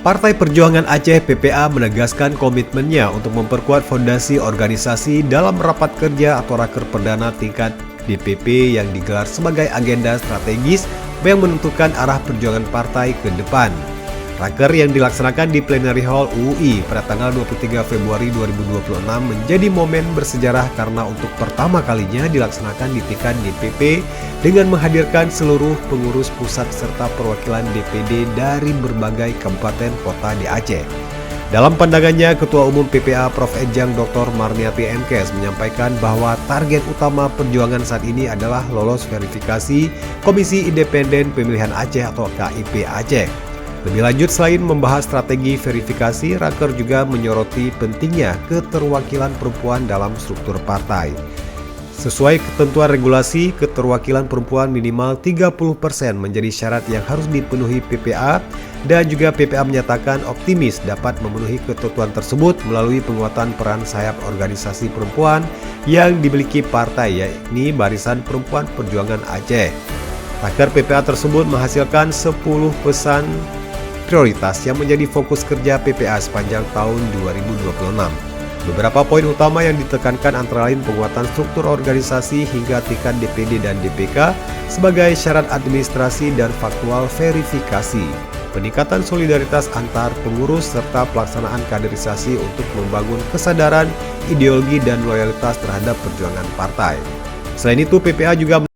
Partai Perjuangan Aceh (PPA) menegaskan komitmennya untuk memperkuat fondasi organisasi dalam rapat kerja atau raker perdana tingkat DPP yang digelar sebagai agenda strategis yang menentukan arah perjuangan partai ke depan. Raker yang dilaksanakan di Plenary Hall UUI pada tanggal 23 Februari 2026 menjadi momen bersejarah karena untuk pertama kalinya dilaksanakan di tingkat DPP dengan menghadirkan seluruh pengurus pusat serta perwakilan DPD dari berbagai kabupaten kota di Aceh. Dalam pandangannya, Ketua Umum PPA Prof. Ejang Dr. Marniati Menkes menyampaikan bahwa target utama perjuangan saat ini adalah lolos verifikasi Komisi Independen Pemilihan Aceh atau KIP Aceh. Lebih lanjut, selain membahas strategi verifikasi, raker juga menyoroti pentingnya keterwakilan perempuan dalam struktur partai. Sesuai ketentuan regulasi, keterwakilan perempuan minimal 30% menjadi syarat yang harus dipenuhi PPA, dan juga PPA menyatakan optimis dapat memenuhi ketentuan tersebut melalui penguatan peran sayap organisasi perempuan yang dimiliki partai, yakni Barisan Perempuan Perjuangan Aceh. Raker PPA tersebut menghasilkan 10 pesan prioritas yang menjadi fokus kerja PPA sepanjang tahun 2026. Beberapa poin utama yang ditekankan antara lain penguatan struktur organisasi hingga tingkat DPD dan DPK sebagai syarat administrasi dan faktual verifikasi, peningkatan solidaritas antar pengurus serta pelaksanaan kaderisasi untuk membangun kesadaran, ideologi dan loyalitas terhadap perjuangan partai. Selain itu, PPA juga